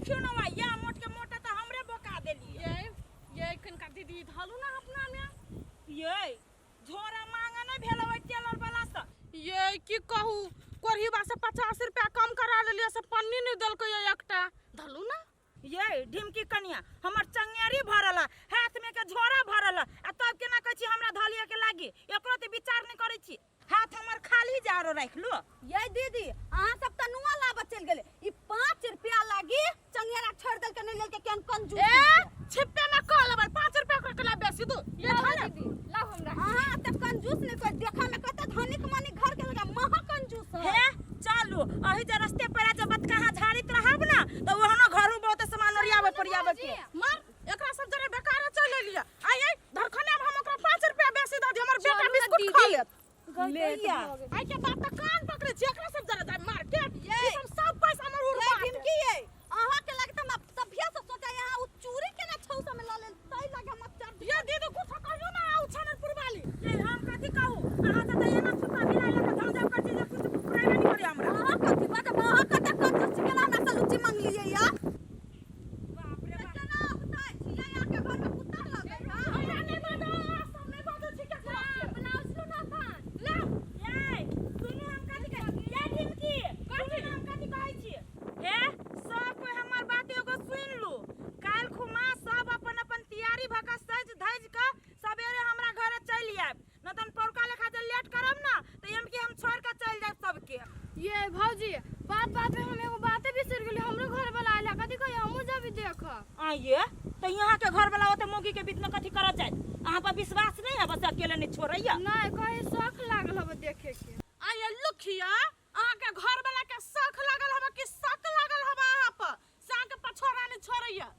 देखियो ना या मोट के मोटा तो हमरे बोका देली ये कनका दीदी धालू ना अपना में ये झोरा मांगा नहीं भेलवे टेलर वाला से ये की कहू कोरही बा से 50 रुपया कम करा लेलिए से पन्नी नहीं दल के एकटा धालू ना ये ढिमकी कनिया हमर चंगेरी भरला हाथ में के झोरा भरला आ तब केना कहै छी हमरा धालिया के लागी एकरो ते विचार नहीं करै छी हाथ हमर खाली जारो राख लो ये दीदी अहाँ सब त नुआ लाब चल गेले ई 5 रुपया लागी चंगेरा छोड़ दल के नहीं लेल के केन कंजूस ए छिपे में कह लेबै 5 रुपया कर के ला बेसी दू ये धाले दीदी लाओ हमरा हां त कंजूस नहीं कोई देखा में कत धनिक मनी घर के लगा महा कंजूस है चलू अही जे रास्ते पर जे बत कहां झाड़ित रहब ना तो ओहनो घर में बहुत सामान ओरियावे परियावे के मार एकरा सब जरे बेकार चल लिया आई धरखने में हम ओकरा 5 रुपया बेसी द दे हमर बेटा बिस्कुट खा लेत गैया आई के बात त कान पकड़े जेकरा सब जरा जाय मार्केट ये सब पैसा हमर उड़ ये ढिमकी ये अहाँ के लगत हम सभ्य से सोचा यहाँ उ चूरी के ना छौ में ला ले तई लगे मत चढ़ ये दीदी कुछ कहियो ना उ छनरपुर वाली ये हम कथि कहू अहाँ त एना छुपा बिना लेके जाऊ जाऊ करती जे कुछ पुराना नहीं करी हमरा अहाँ कथि बात अहाँ कत कंजूस के हमरा से लुच्ची मांग लिए या बाप रे बाप केना होता छिया यहाँ के घर में कुत्ता लगे हमरा नहीं बादो सब नहीं बादो ठीक है बनाओ सुनो ना खान ला ये सुनु हम कथि कहै ये ढिमकी कथि हम कथि कहै छी हे सब कोई हमर बात एगो सुन लू काल खुमा सब अपन अपन तैयारी भका सज धज के सवेरे हमरा घरे चल आब न तन पौरका लेखा जे लेट करब ना त हम के हम छोड़ के चल जाब सबके ये भौजी बात में हम एगो बाते बिसर गेली हमरो घर वाला आइला कथि कहि हमहु जाबी देख आइए तो यहाँ के घर वाला होते मोगी के बीच में कथि करत जाय अहाँ पर विश्वास नहीं है बस अकेले नहीं छोड़ैया नहीं कहि शौक लागल हबे देखे के आइए लुखिया अहाँ के घर वाला के शौक लागल हबे कि शक लागल हबे अहाँ पर साग पछोरा नहीं छोड़ैया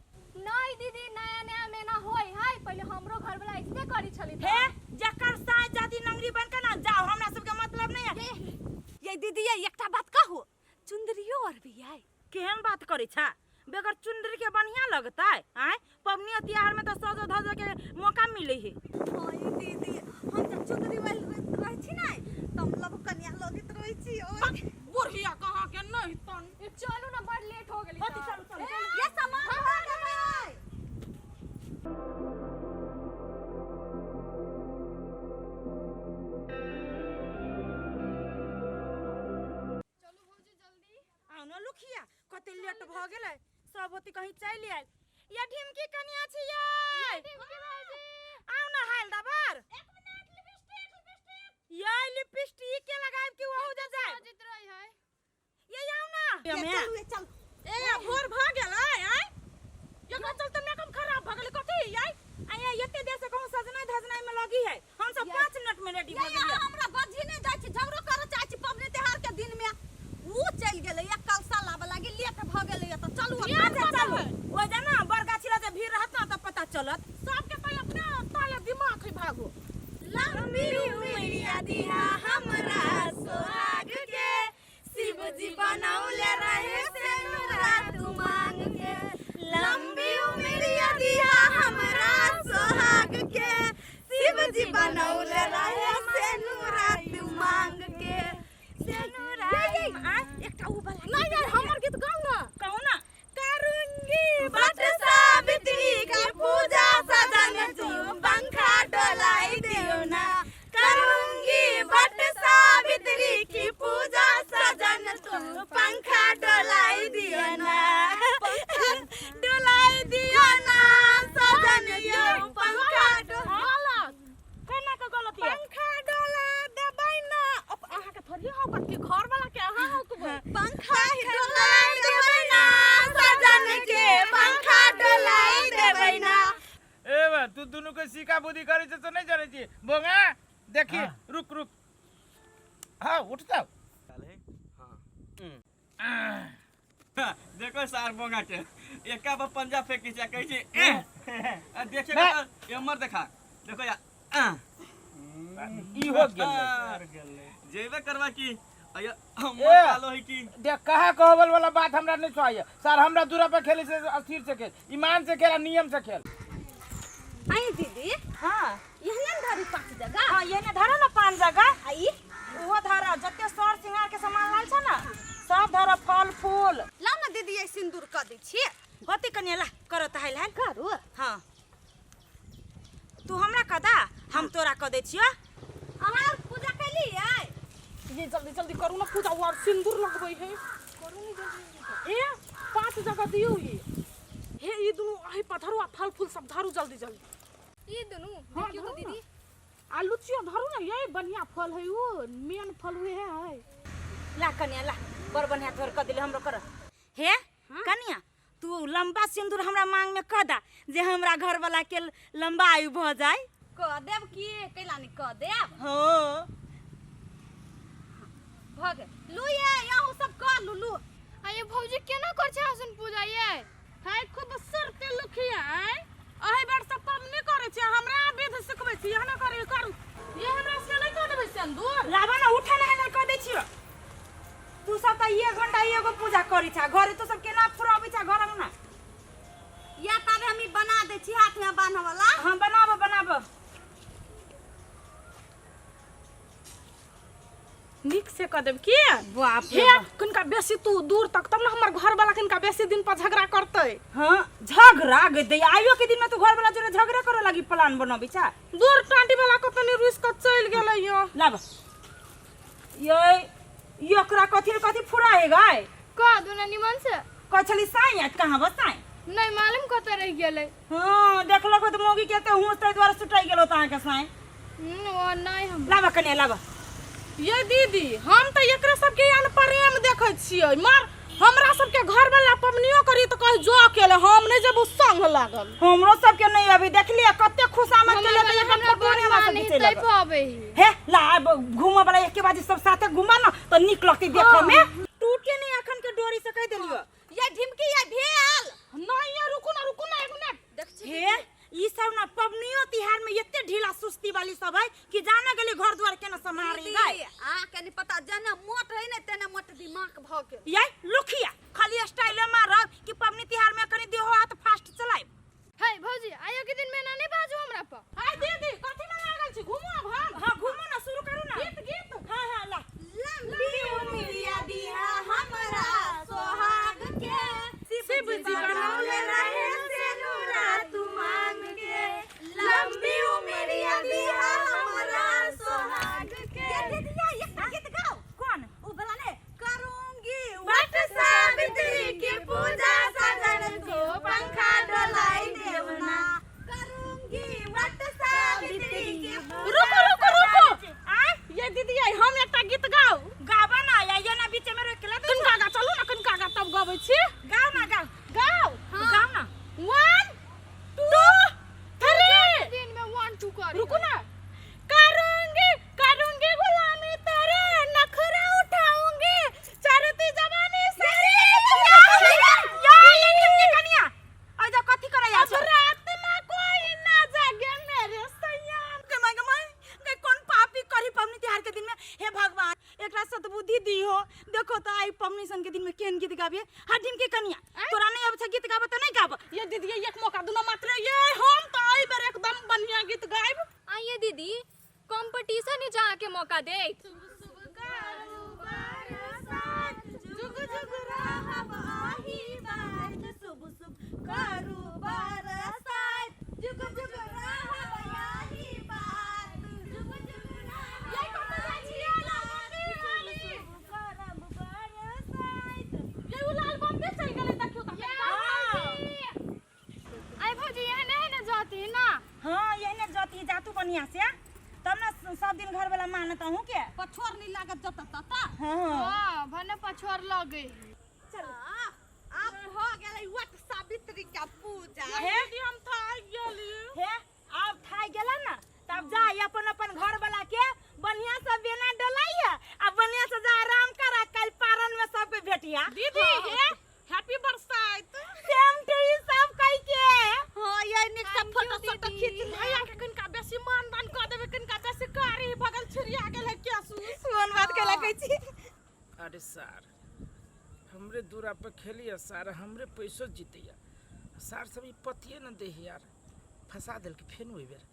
नहीं दीदी नया नया में ना होय हाय पहले हमरो घर वाला ऐसे करी छली हे जकर साय जाति नंगरी बन के ना जाओ हमरा सब के मतलब नहीं है ये दीदी ये एकटा बात कहू चुंदरियो और भी है केहन बात करै छा बेगर चुंदरी के बढ़िया लगता है आय पबनी त्योहार में तो सजो धजो के मौका मिले है हाय दीदी हम जब चुंदरी वाली रह छी ना तम लब कन्या लगत रही छी ओए बुढ़िया कहां के नहीं तन ये चलो ना बड़ लेट हो गेली होती चलो चलो ये सामान हो गए चलो भौजी जल्दी आओ न लुखिया कते लेट भ गेलै सब होती कहीं चल आइल या ढिमकी कनिया छी ये ढिमकी भौजी आओ न हाल दबर 1 मिनट लिपस्टिक ये लिपस्टिक के लगाइब कि ओहु जा जाय जित रही है ये आओ न चल चल ए भोर भ गेलै आय एकरा चलते मेकअप खराब भ गेलै कथि आय आया एते देर से कहूं सजनाई धजनाई में लगी है हम सब 5 मिनट में रेडी भ गेलिए हमरा बजी नहीं जाय छी झगड़ो कर चाहे छी पबनी त्योहार के दिन में ऊ चल गेलै एक कलसा लाब लागी लेट भ गेलै त चलू अच्छा चलो ओ जना बरगाछीला जे भीड़ रहत ना त पता चलत सबके पहले अपना ताले दिमाग है भागो लंबी उमरिया दिया हमरा सोहाग के शिव जी बनौले रहे से रात मांग के लंबी उमरिया दिया हमरा सोहाग के शिव जी बनौले रहे से रात मांग के से रात एकटा उ वाला नहीं यार हमर गीत गाओ ना कहू ना करूंगी बट सावित्री की पूजा सजन तू पंखा डोलाई दियो ना करूंगी बट सावित्री की पूजा सजन तू पंखा डोलाई दियो ना डोलाई दियो ना सजन यो पंखा गलत केना के गलत है पंखा डोला देबै ना अब अहाँ के थोड़ी हो बात के घर वाला के अहाँ हो के पंखा डोलाई देबै ना सजन के पंखा डोलाई देबै ना ए बा तू दोनों के सीखा बुद्धि करे छ तो नहीं जाने छी बोंगा देखी रुक रुक हां उठ जाओ हां देखो सार बोंगा के एका बा पंजा फेंकी छ कहै छी देखे ये मर देखा देखो या ई हो गेल जेबे करवा की अय हम ए! कालो है की देख कहा कहबल वाला बात हमरा नहीं चाहिए सर हमरा दूरा पे खेले से अस्थिर से खेल ईमान से खेल नियम से खेल आई दीदी हां यहने धरी 5 जगह हां ये ने धरा ना 5 जगह आई वो धरा जते सर सिंगार के सामान लाल छ ना सब धरा फल फूल ला ना दीदी ये सिंदूर क दै छी जल्दी जल्दी करू ना पूजा और सिंदूर लगबै है करू नी जल्दी ए 5 जगह दियो हे ई दुनु आही पथरवा फल फूल सब धरू जल्दी जल्दी ये दोनों हाँ, देखियो तो धरू ना। दीदी आलू चियो धरू ना ये बढ़िया फल है वो मेन फल हुए है ला कन्या ला बड़ बढ़िया तोहर क दिले हमरो कर हे कन्या तू लंबा सिंदूर हमरा मांग में क दा जे हमरा घर वाला के लंबा आयु भ जाए क देव की कैला नहीं क देव हो भग लू ये यहू सब कर लू आये भौजी केना कर छै हसन पूजा ये है खूब सर के लखिया अहि बार सब पमनी करे छै हमरा विध सिखबै छी हना करे करू ये हमरा से नहीं कर देबै सिंदूर लाबा ना उठा ना क दै छियो तू सब त 1 घंटा एगो पूजा करी छा घरे तो सब केना फुराबै छा घर में ना या तब हम बना दे छी हाथ में बांधे वाला हां बनाबो निक से क देब की बाप हे कनका बेसी तू दूर तक तब ना हमर घर वाला कनका बेसी दिन पर झगड़ा करतै हां झगड़ा गे दे आइयो के दिन में तू घर वाला जोरे झगड़ा करे लगी प्लान बनबी छा दूर टांटी वाला को तनी रुस क चल गेलै यो लाबा ये एकरा कथी फुरा है गाय क दोना निमन से कछली साई कहां बसाई नहीं मालूम कत रह गेलै हां देखलो को त मोगी केते हुस तै द्वारा सुटाई गेलो ता के साई वो नहीं हम लाबा कने लाबा ये दीदी हम त एकरा सबके यान प्रेम देखै छियै मार हमरा सबके घर वाला पमनियो करी त कहि जो अकेले हम नहीं जब संग लागल हमरो सब के नहीं अभी देखलिए कते खुशामत के लेके एक पटोरी हमरा सब के चले पावे हे ला घूम वाला एक के बाद सब साथे घुमा ना तो निक लगते देखे में टूटे नहीं अखन के डोरी से कह देलियो ये ढिमकी ये भेल नहीं ये रुकू ना 1 मिनट हे ई सब ना पबनियो तिहार में एते ढीला सुस्ती वाली सब है कि जाना गेली घर द्वार केना संभारी गई आ कनी पता जना मोट है ने तेना मोट दिमाग भ के ये लुखिया खाली स्टाइल मारब कि पबनी तिहार में कनी देहो हाथ फास्ट चलाए है भौजी आयो के दिन में ना नहीं बाजू हमरा पर हाय दीदी कथि में लागल छी घुमो भाग हां घूमो ना शुरू करू ना गीत हां ला लंबी उमरिया दिया हमरा सोहाग के शिव जी बनौले रहे से नूरा तू मांग के लंबी उमरिया दिया हमरा सोहाग के ये गीत गाओ कौन ओ भला ने करूंगी वट सावित्री की पूजा सजन को पंखा डोलाई देवना करूंगी वट सावित्री की रुको ये दीदी हम एकटा गीत गाओ गाबा ना या ना बीच में रोक ले कनका गा चलू ना कनका गा तब गाबै छी गाओ ना गाओ गाओ गाओ ना 1 2 3 दिन में 1 2 कर रुको ना करूंगी गुलामी तेरे नखरा उठाऊंगी चरती जवानी से या ये कनिया आ जा कथि करे या अब रात में कोई ना जागे मेरे सैयाम के मैं कौन पापी करी पवनी तिहार के दिन में हे भगवान एकरा सद्बुद्धि दी हो देखो तो आई पवनी सन के दिन में केन गीत गाबे हटिन के कनिया तोरा नहीं अब गीत गाबे तो नहीं गाब ये दीदी एक मौका दूना मात्र ये हम तो आई बार एकदम बढ़िया गीत गाइब आइए दीदी कंपटीशन ही जहाँ के मौका दे जुग जुग रहब आही बात शुभ शुभ करू बरसात जुग जुग रहब आही बात जुग जुग रहब ये कौन सा छिया लाली करब बरसात ये लाल बम्बे चल गेले देखियो त आई भौजी यहाँ नहीं ना जाती ना हां यही जाती जातू बढ़िया से तब ना सब दिन घर वाला मानता हूं के पछोर नहीं लागत जत तता हां भने पछोर लगे चल अब हो गेलै वट सावित्री का पूजा हे दीदी हम था गेली हे अब थाई गेला ना तब जा अपन घर वाला के बढ़िया से बेना डलाइया आ बढ़िया से जा आराम करा कल पारन में सब के भेटिया दीदी हे हैप्पी बरसात सेम टू यू सब कह के हां ये निक सब फोटो फोटो खींच भैया के कनका बेसी मान दान क देबे कनका बेसी कारी बगल छिरिया गेल है क्या सूस कौन बात कहला कहै छी अरे सर हमरे दूरा पे खेलिए सर हमरे पैसो जीतिया सर सब पतिए न दे यार फंसा दिल के फेन हुई बेर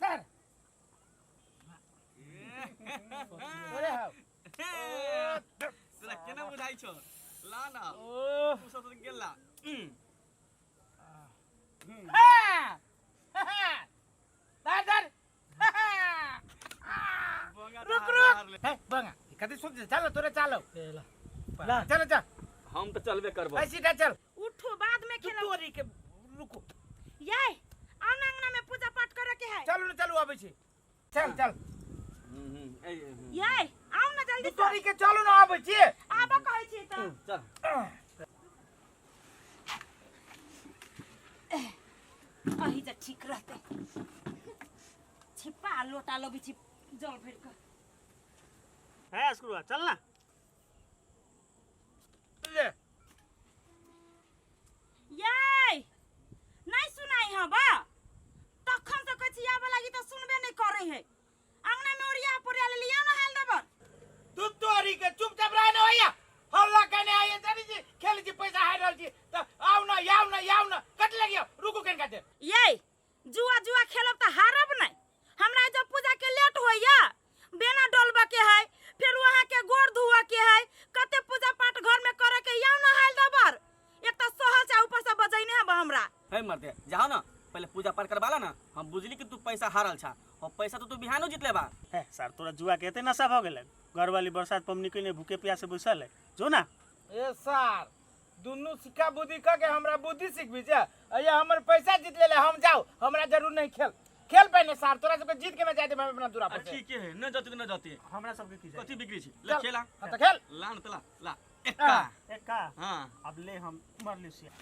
सर अरे हाउ तोरा केना बुझाइ छौ ला ना ओ तू सब गेला दादर बोंगा रुक रुक है बंगा कति सुन चलो तोरे चलो चलो चल हम तो चलबे करबो ऐसी डा चल उठो बाद में खेलो तोरी के रुको ये आओ ना अंगना में पूजा पाठ करे के है चलो ना चलो आबै छी चल चल ये आओ ना जल्दी से तोरी के चलो ना आबै छी आबा कहै छी त चल अही जा ठीक रहते छिपा लोटा लो बिछि जल भर के है अस्कुरुआ चल ना ले ये नहीं सुनाई है बा तखन से कहै छी आबे लागी त सुनबे नहीं करे है अंगना में ओरिया पुरिया ले लिया ना हाल दबर तू तोरी के चुपचाप रह ना भैया हल्ला कहने आइए जानी जी खेल जी पैसा हार रहल छी त आउ ना कट लगियो रुको केन काटे ये जुआ जुआ खेलब त हारब नहीं हमरा जब पूजा के लेट होइया बेना डोलबा के है फिर वहां के गोड़ धुआ के है कते पूजा पाठ घर में करे के याव ना हाल दबर एक त सहल चा ऊपर से बजैने है हमरा हे मर्दे जाओ ना पहले पूजा पाठ करवाला ना हम बुझली कि तू पैसा हारल छा और पैसा तो तू बिहानो जीत लेबा है सर तोरा जुआ के एते नशा भ गेलै घर वाली बरसात पमनी कने भूखे प्यासे बैसल है जो ना ए सर दुनु सिक्का बुद्धि क के हमरा बुद्धि सिखबी जे अया हमर पैसा जीत लेले हम जाओ हमरा जरूर नहीं खेल पहले सर तोरा सबके जीत के मैं जाते मैं अपना दूरा पर ठीक है न जाती न जाती हमरा सबके की जाय कथि बिक्री छी ले खेला हां त खेल लान तला ला एक्का एक का हां अब ले हम मरली सिया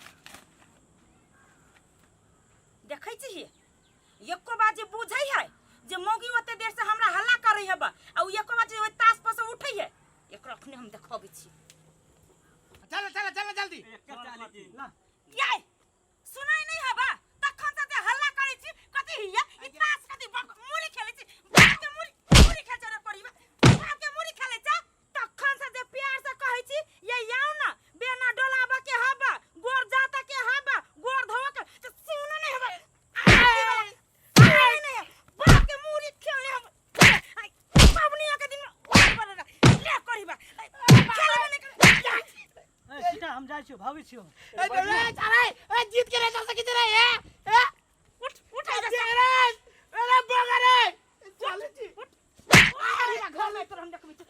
देखै छी एको बात जे बुझै है जे मौगी ओते देर से हमरा हल्ला करै है बा आ एको बात जे तास पर से उठै है एकरा अखने हम देखबै छी चल जल्दी एक्का चाली की ये सुनाई नहीं है बा तखन से जे हल्ला करै छी कथि हिया ई तास कथि मुरी खेलै छी के मुरी खेल जरा पड़ीबा के मुरी खेलै छ तखन से जे प्यार से कहै छी ये याव ना बेना डोलाबा के हबा गोर जाता के हबा गोर धोवा के सुन नहीं हबा नहीं बाप के मुरी खेलने हम पावनिया के दिन ले करीबा खेलबे नहीं सीधा हम जाय छियो भाभी छियो ए जीत के रे चल सकी रे ए उठ जा अरे बगा रे चल जी अरे घर में तो हम देखबै छी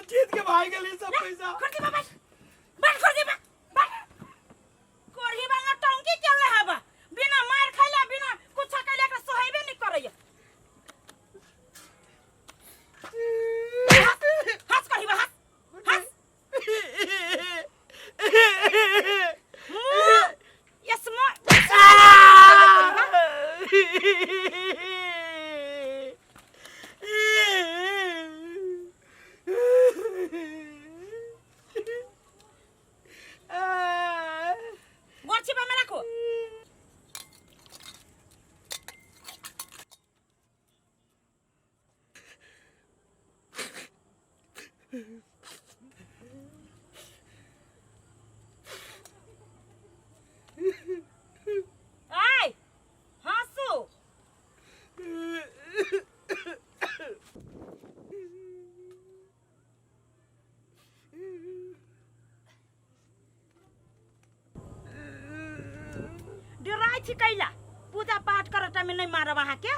जीत के भाग गेली सब पैसा करती बाबा बंद कर दे बा कोरही वाला टंकी चल रहा बा बिना मार खैला बिना कुछ कैला के सोहेबे नहीं करैया हंस करही बा हंस यस मो गोरछी बा में रखो आई हंसू डराई छी कैला पूजा पाठ करत में नहीं मारब अहाँ के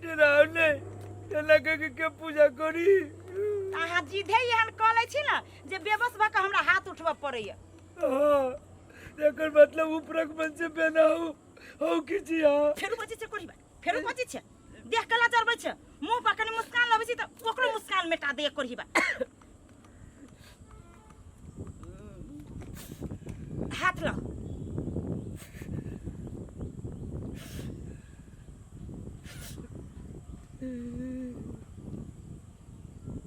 डराव नहीं लगे के पूजा करी अहाँ जीधे एहन कले छी ना जे बेबस भ के हमरा हाथ उठबा पड़ैया हां एकर मतलब ऊपरक मन से बेना हो कि जी हां फेरो बची छे कोरीबा फेरो बची छे देख कला जरबै छे मुंह पकने मुस्कान लबै छी त ओकरो मुस्कान मेटा दे कोरीबा हाथ ला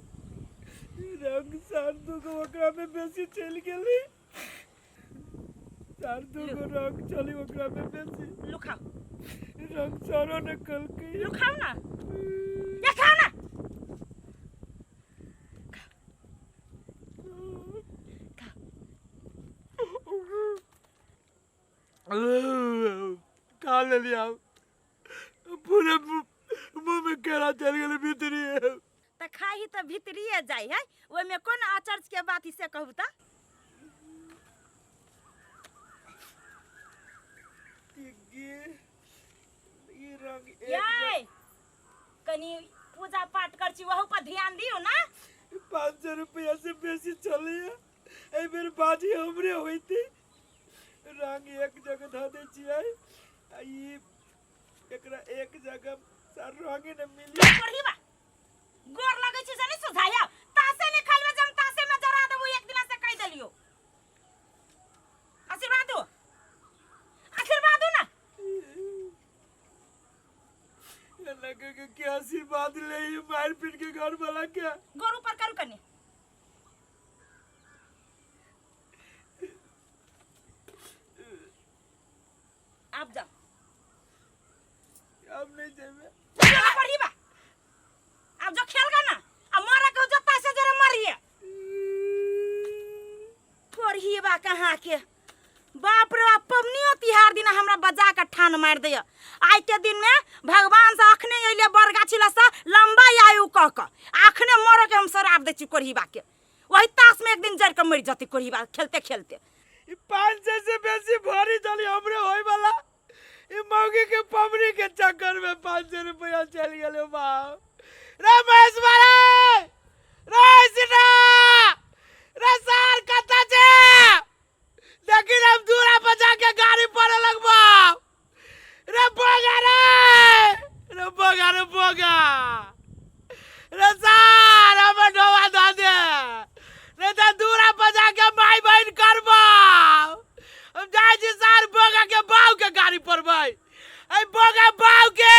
रंग सार्दू को ओकरा में बेसी चल गेली सार्दू को रंग चली ओकरा में बेसी लुखाओ रंग सारो ने कल के लुखाओ ना ये खाओ ना खा ले लिया पूरे मुंह में केरा चल गेले भीतरी त खाही त भीतरिए जाई है ओय में कोन आचर्ज के बात इसे कहू त ध्यान दियो ना। 500 रुपया से बेसी चले ए बेर बाजी हमरे होइती रंग एक जगह ध दे छियै आ ई एकरा एक जगह सर रंगे न मिली पढ़ी बा गोर लगे छी जानी सुझाया तासे ने खेलबे जम तासे में जरा देबो एक दिन से कह देलियो। आशीर्वाद दो ना। लगे के क्या आशीर्वाद ले ई मार पीट के घर वाला के गोर ऊपर करू कनी। आप जाओ अब नहीं जेबे चला पढ़ी बा। अब जो खेल गा ना अब मारा के जत्ता से जरा मारिए पढ़ी बा कहां के बाप रे बाप पवनियो तिहार दिन हमरा बजा के ठान मार दिया। आज के दिन में भगवान से अखने अइले बरगाछिला से लंबा आयु कह के अखने मर के हम शराब दे छी कोढ़ीबा के वही ताश में एक दिन जर के मर जती कोढ़ीबा खेलते खेलते। ई 500 से बेसी भरी चली हमरे होय वाला ई मौगी के पवनी के चक्कर में 500 रुपया चल गेले बा रे महेश मारे रे सीता रे सार कता छे लेकिन हम दूरा बजा के गाड़ी पर लगबो रे बोगा रे सार हम डोवा द दे रे त दूरा बजा के माई बहन करबो हम जाय छी सार बोगा के बाऊ के गाड़ी पर भाई ए बोगा बाऊ के